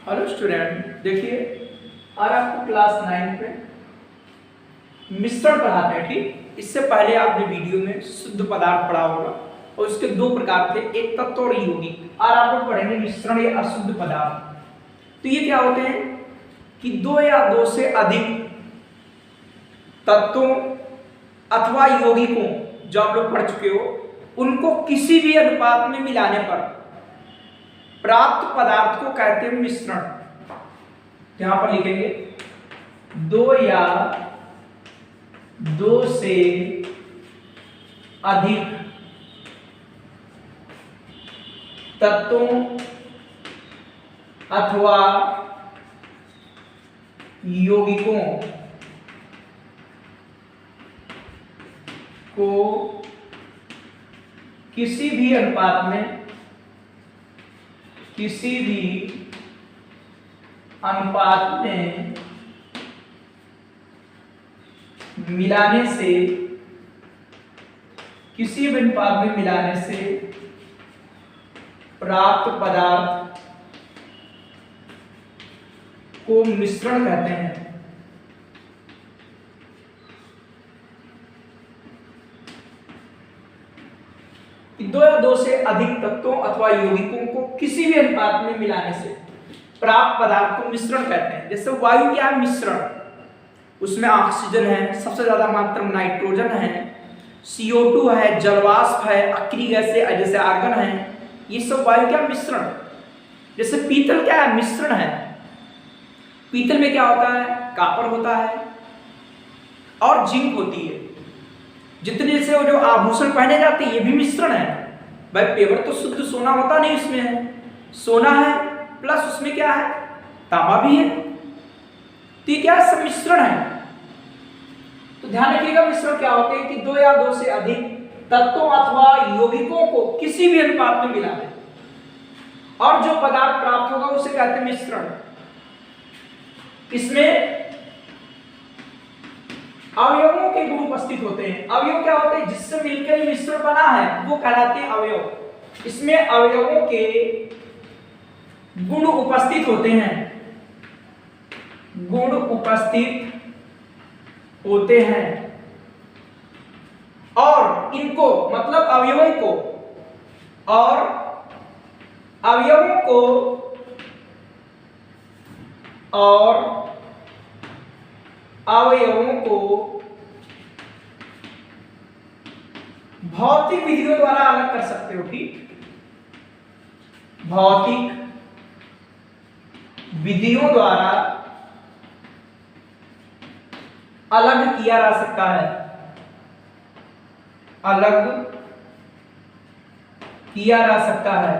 Hello student, देखिए आज आपको क्लास 9 में मिश्रण पढ़ाते हैं। ठीक, इससे पहले आपने वीडियो में शुद्ध पदार्थ पढ़ा होगा और उसके दो प्रकार थे, एक तत्व और यौगिक। आज आप लोग पढ़ेंगे मिश्रण या अशुद्ध पदार्थ। तो ये क्या होते हैं कि दो या दो से अधिक तत्वों अथवा यौगिकों जो आप लोग पढ़ चुके हो उनको किसी भी अनुपात में मिलाने पर प्राप्त पदार्थ को कहते हैं मिश्रण। यहां पर लिखेंगे दो या दो से अधिक तत्वों अथवा यौगिकों को किसी भी अनुपात में मिलाने से प्राप्त पदार्थ को मिश्रण कहते हैं। दो या दो से अधिक तत्वों अथवा यौगिकों को किसी भी अनुपात में मिलाने से प्राप्त पदार्थ को मिश्रण कहते हैं। जैसे वायु क्या है? मिश्रण। उसमें ऑक्सीजन है, सबसे ज्यादा मात्रा में नाइट्रोजन है, CO2 है, जलवाष्प है, अक्रिय गैसें जैसे आर्गन है, ये सब वायु क्या? मिश्रण। जैसे पीतल क्या है? मिश्रण है। पीतल में क्या होता है? कॉपर होता है और जिंक होती है। जितने से वो जो आभूषण पहने जाते हैं ये भी मिश्रण है। भाई पेपर तो शुद्ध सोना होता नहीं, उसमें है सोना है प्लस उसमें क्या है? तांबा भी है। तो ये क्या है? सब मिश्रण है। तो ध्यान रखिएगा मिश्रण क्या होते हैं कि दो या दो से अधिक तत्वों अथवा यौगिकों को किसी भी अनुपात में मिला दे और जो पदार्थ प्राप्त होगा उसे कहते हैं मिश्रण। इसमें अवयवों के गुण उपस्थित होते हैं। अवयव क्या होते हैं? जिससे मिलकर मिश्रण बना है वो कहलाते हैं अवयव। इसमें अवयवों के गुण उपस्थित होते हैं, गुण उपस्थित होते हैं और इनको मतलब अवयवों को भौतिक विधियों द्वारा अलग कर सकते हो। ठीक, भौतिक विधियों द्वारा अलग किया जा सकता है, अलग किया जा सकता है।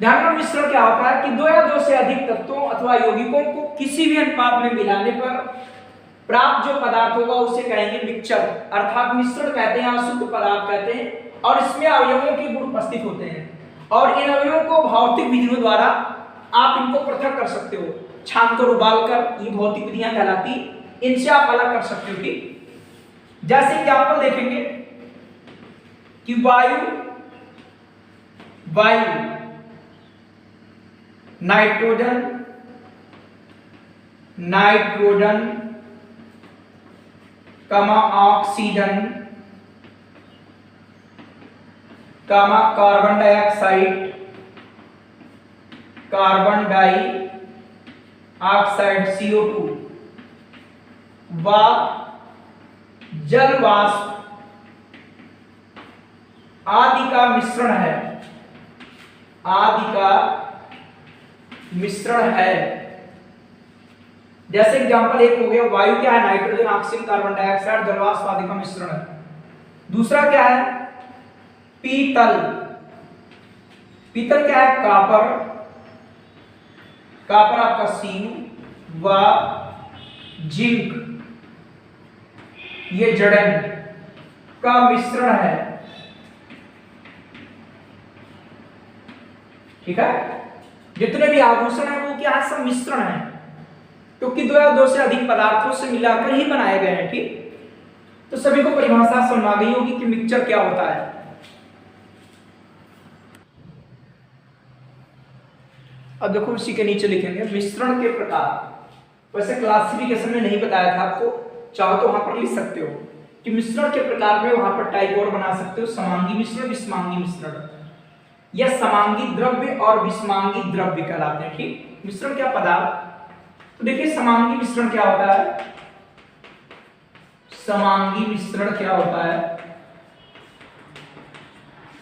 ध्यान रखना मिश्रण क्या होता है कि दो या दो से अधिक तत्वों अथवा यौगिकों को किसी भी अनुपात में मिलाने पर प्राप्त जो पदार्थ होगा उसे कहेंगे मिक्सचर, अर्थात मिश्रण कहते हैं, अशुद्ध पदार्थ कहते हैं। और इसमें अवयवों के गुण उपस्थित होते हैं और इन अवयवों को भौतिक विधियों द्वारा आप इनको पृथक कर सकते हो, छान कर उबाल कर, ये भौतिक विधियां कहलाती, इनसे आप अलग कर सकते हो। ठीक, जैसे एग्जाम्पल देखेंगे कि वायु nitrogen oxygen carbon dioxide CO2 व जल वाष्प आदि का मिश्रण है। जैसे एग्जांपल एक हो गया, वायु क्या है? नाइट्रोजन ऑक्सीजन कार्बन डाइऑक्साइड जलवाष्प आदि का मिश्रण है। दूसरा क्या है? पीतल क्या है? कॉपर आपका Cu व जिंक ये जड़न का मिश्रण है। ठीक है, जितने भी आभूषण है वो क्या है? सब मिश्रण है, क्योंकि दो या दो से अधिक पदार्थों से मिलाकर ही बनाए गए हैं। ठीक, तो सभी को परिभाषा समझ आ गई होगी कि मिक्सचर क्या होता है। अब देखो उसी के नीचे लिखेंगे मिश्रण के प्रकार। वैसे क्लासिफिकेशन में नहीं बताया था आपको, चाहो तो वहां पर लिख सकते हो कि मिश्रण के प्रकार में, वहां पर टाइप और बना सकते हो, समांगी मिश्रण, विषमांगी मिश्रण, या समांगी द्रव्य और विषमांगी द्रव्य कहलाते हैं। ठीक, मिश्रण क्या पदार्थ। तो देखिए समांगी मिश्रण क्या होता है, समांगी मिश्रण क्या होता है,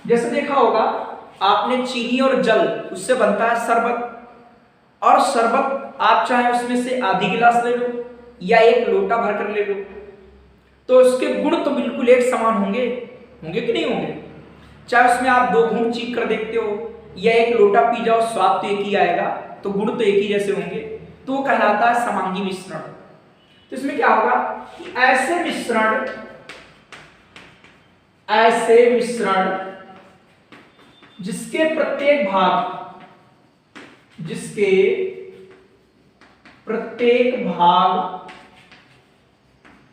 जैसे देखा होगा आपने चीनी और जल, उससे बनता है शरबत, और शरबत आप चाहे उसमें से आधी गिलास ले लो या एक लोटा भरकर ले लो, तो उसके गुण तो बिल्कुल एक समान होंगे, होंगे कि नहीं होंगे। चाहे उसमें आप 2 घूंट चीख कर देखते हो या एक लोटा पी जाओ, स्वाद तो एक ही आएगा, तो गुण तो एक ही जैसे होंगे, तो वो कहलाता है समांगी मिश्रण। तो इसमें क्या होगा कि ऐसे मिश्रण जिसके प्रत्येक भाग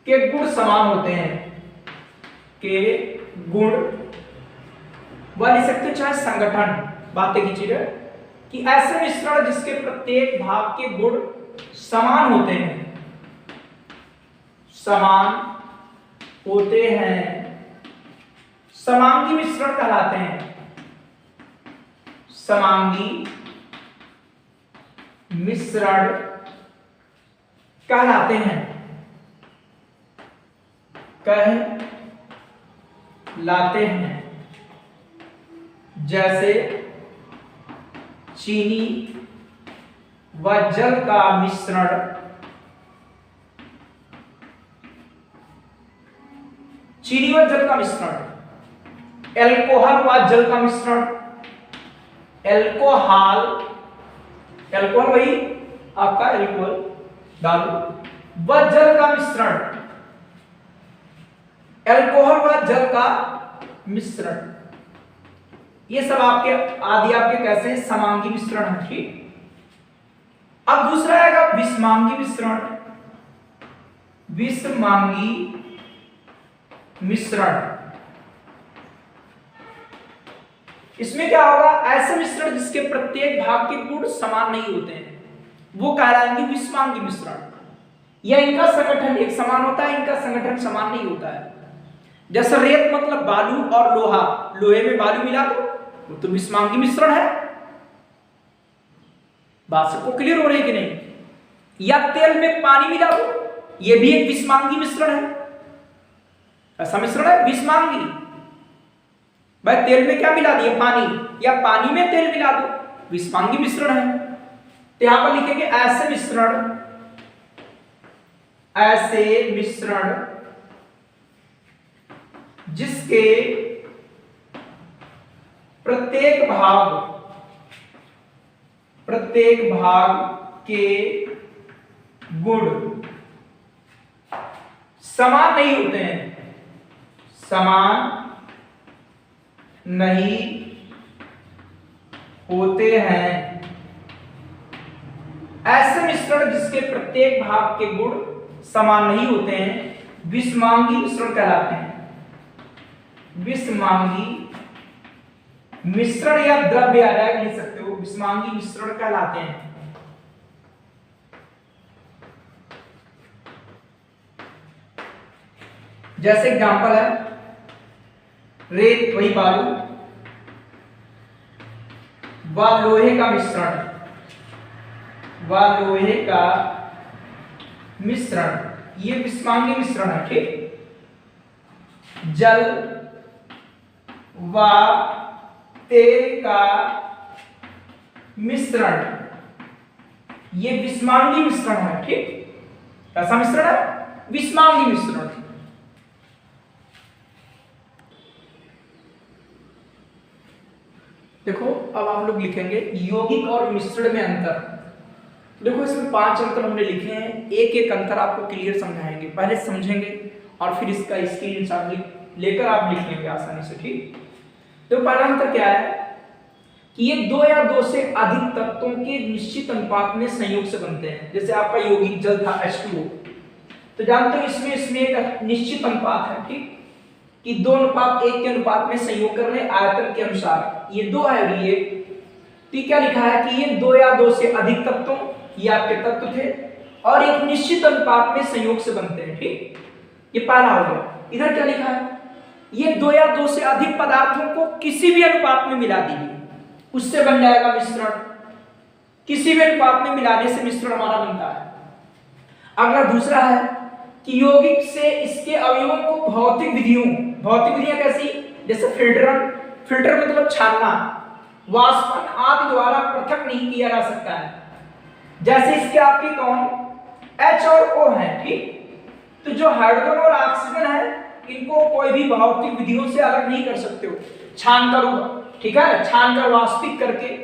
के गुण समान होते हैं, के गुण वह लिख सकते, चाहे संगठन, बातें की चीज है कि ऐसे मिश्रण जिसके प्रत्येक भाग के गुण समान होते हैं, समांगी मिश्रण कहलाते हैं, समांगी मिश्रण कहलाते हैं, जैसे चीनी व जल का मिश्रण, चीनी व जल का मिश्रण, एल्कोहल व जल का मिश्रण, एल्कोहल वही आपका एल्कोहल दारू व जल का मिश्रण, एल्कोहल व जल का मिश्रण, ये सब आपके आपके कैसे समांगी मिश्रण है। ठीक, अब दूसरा आएगा विषमांगी मिश्रण। विषमांगी मिश्रण, इसमें क्या होगा, ऐसे मिश्रण जिसके प्रत्येक भाग के गुण समान नहीं होते हैं, वो कहलाएंगे विषमांगी मिश्रण, या इनका संगठन एक समान होता है, इनका संगठन समान नहीं होता है। जैसे रेत मतलब बालू और लोहा, लोहे में बालू मिला दो, वो तो विषमांगी मिश्रण है। बात सबको क्लियर हो रही है कि नहीं। या तेल में पानी मिला दो, ये भी एक विषमांगी मिश्रण है। ऐसा मिश्रण है विषमांगी। भाई तेल में क्या मिला दिया, पानी, या पानी में तेल मिला दो, विषमांगी मिश्रण है। तो यहां पर लिखेंगे ऐसे मिश्रण जिसके प्रत्येक भाग के गुण समान नहीं होते हैं, समान नहीं होते हैं। ऐसे मिश्रण जिसके प्रत्येक भाग के गुण समान नहीं होते हैं विषमांगी मिश्रण कहलाते हैं। विषमांगी मिश्रण या द्रव्य आ जाएगा, लिख सकते हो, विषमांगी मिश्रण कहलाते हैं। जैसे एग्जांपल है रेत वही बालू व लोहे का मिश्रण, ये विषमांगी मिश्रण है। ठीक, जल व तेल का मिश्रण, ये विषमांगी मिश्रण है। ठीक, कैसा मिश्रण है, विषमांगी मिश्रण। देखो अब आप लोग लिखेंगे यौगिक और मिश्रण में अंतर। देखो इसमें 5 अंतर हमने लिखे हैं, एक एक अंतर आपको क्लियर समझाएंगे, पहले समझेंगे और फिर इसका स्क्रीनशॉट लेकर आप लिख लेंगे आसानी से। ठीक, तो पहला अंतर क्या है कि ये 2 या 2 से अधिक तत्वों के निश्चित अनुपात में संयोग से बनते हैं। जैसे आपका यौगिक जल था H2O, तो जानते हो इसमें एक निश्चित अनुपात है। ठीक, कि 2:1 के अनुपात में संयोग कर रहे आयतन के अनुसार, ये 2 है और ये तो ये क्या लिखा है कि ये दो या दो से अधिक तत्वों, ये आपके तत्व थे और एक निश्चित अनुपात में संयोग से बनते हैं। ठीक, ये पहला हो गया। इधर क्या लिखा है, ये दो या दो से अधिक पदार्थों को किसी भी अनुपात में मिला दीजिए, उससे बन जाएगा मिश्रण। किसी भी अनुपात में मिलाने से मिश्रण हमारा बनता है। अगला दूसरा है कि यौगिक से इसके अवयवों को भौतिक विधियां कैसी, जैसे फिल्टर मतलब छानना, वाष्पन आदि द्वारा पृथक नहीं किया जा सकता है। जैसे इसके आपके कौन H और O है। ठीक, तो जो हाइड्रोजन और ऑक्सीजन है इनको कोई भी भौतिक विधियों से अलग नहीं कर सकते हो, छान कर, ठीक है, छान कर वाष्पित करके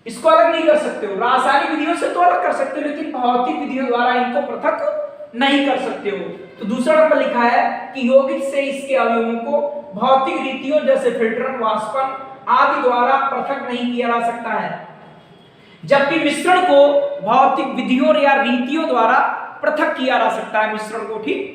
इसको अलग नहीं कर सकते हो। रासायनिक विधियों से तो अलग कर सकते हो, लेकिन भौतिक विधियों द्वारा इनको पृथक नहीं कर सकते हो। तो दूसरा नंबर लिखा है कि यौगिक से इसके अवयवों को भौतिक रीतियों जैसे फिल्टरन, वाष्पन आदि द्वारा पृथक नहीं किया जा सकता है, जबकि मिश्रण को भौतिक विधियों या रीतियों द्वारा पृथक किया जा सकता है मिश्रण को। ठीक,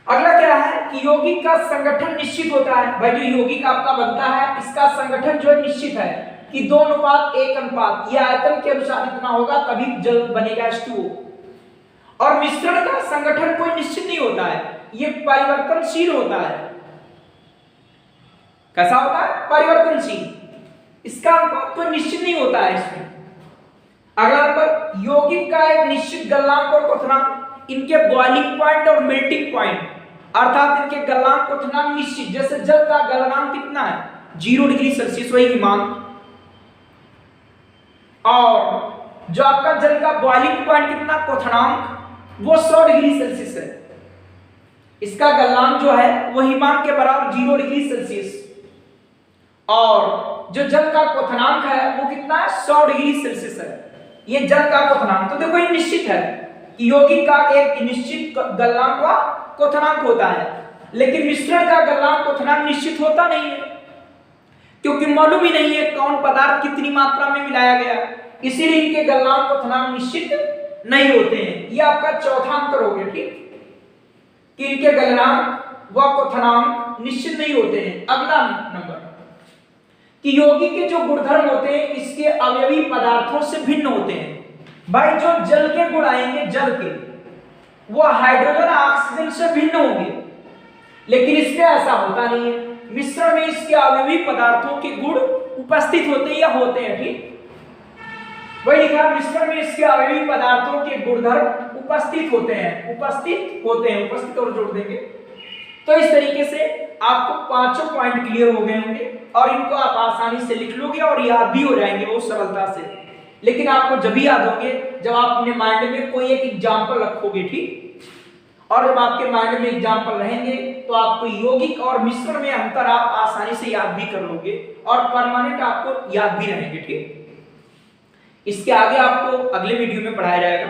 अगला क्या है कि यौगिक का संगठन निश्चित होता है। भाई जो यौगिक आपका बनता है इसका संगठन जो है निश्चित है कि 2:1 अनुपात, ये आयतन के अनुसार इतना होगा तभी जल बनेगा H2O। और मिश्रण का संगठन कोई निश्चित नहीं होता है, ये परिवर्तनशील होता है। कैसा होता है, परिवर्तनशील, इसका अनुपात कोई निश्चित नहीं होता है इसमें। अगला नंबर, यौगिक का एक निश्चित गलनांक और क्वथनांक, इनके बॉइलिंग पॉइंट और मेल्टिंग पॉइंट अर्थात इनके गलनांक क्वथनांक निश्चित। जैसे जल का गलनांक कितना है 0 डिग्री सेल्सियस, वही हिमांक, और जो आपका जल का बॉइलिंग पॉइंट कितना, क्वथनांक, वो 100 डिग्री सेल्सियस है। इसका गलनांक जो है वो हिमांक के बराबर 0 डिग्री सेल्सियस, और जो जल का क्वथनांक है वो कितना है 100 डिग्री सेल्सियस है। ये जल का क्वथनांक, तो देखो ये निश्चित है कि यौगिक का एक निश्चित गलनांक व क्वथनांक होता है, लेकिन मिश्रण का गलनांक क्वथनांक निश्चित होता नहीं है, क्योंकि मालूम ही नहीं है कौन पदार्थ कितनी मात्रा में मिलाया गया, इसीलिए इनके गलनांक क्वथनांक निश्चित नहीं होते हैं। ये आपका चौथा अंतर हो गया। ठीक, कि इनके गलनांक व क्वथनांक निश्चित नहीं होते हैं। अगला नंबर कि यौगिक के जो गुणधर्म होते हैं इसके अवयवी पदार्थों से भिन्न होते हैं। भाई जो जल के गुण आएंगे, जल के, वो हाइड्रोजन ऑक्सीजन से भिन्न होंगे, लेकिन इसमें ऐसा होता नहीं है। मिश्रण में इसके अवयवी पदार्थों के गुण उपस्थित होते या होते हैं। ठीक, वही लिखा, मिश्रण में इसके अवयवी पदार्थों के गुणधर्म उपस्थित होते हैं, उपस्थित और जोड़ देंगे। तो इस तरीके से आपको पांचों पॉइंट क्लियर हो गए होंगे और इनको आप आसानी से लिख लोगे और याद भी हो जाएंगे बहुत सरलता से। लेकिन आपको जब भी याद होंगे जब आप अपने माइंड में कोई एक एग्जाम्पल रखोगे। ठीक, और जब आपके माइंड में एग्जाम्पल रहेंगे तो आपको यौगिक और मिश्रण में अंतर आप आसानी से याद भी कर लोगे और परमानेंट आपको याद भी रहेंगे। ठीक, इसके आगे आपको अगले वीडियो में पढ़ाया जाएगा।